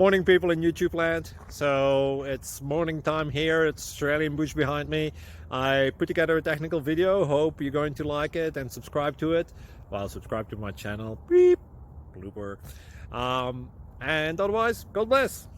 Morning, people in YouTube land. So it's morning time here. It's Australian bush behind me. I put together a technical video. Hope you're going to like it and subscribe to it. Well, subscribe to my channel. Beep, blooper. And otherwise, God bless.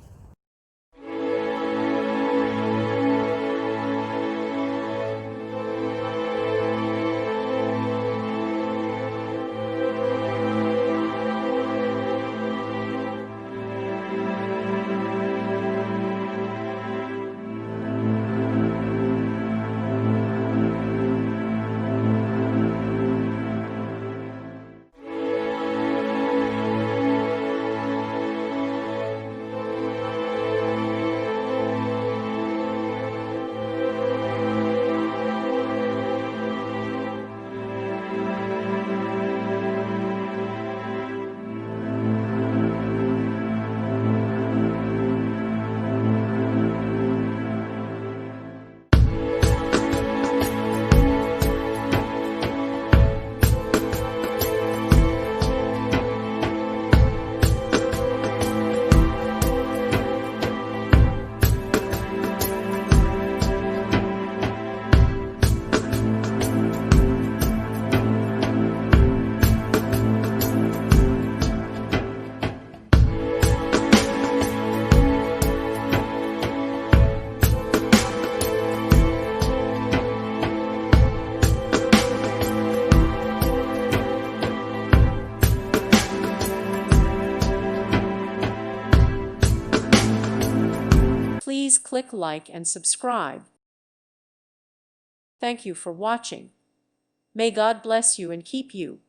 Please click like and subscribe. Thank you for watching. May God bless you and keep you.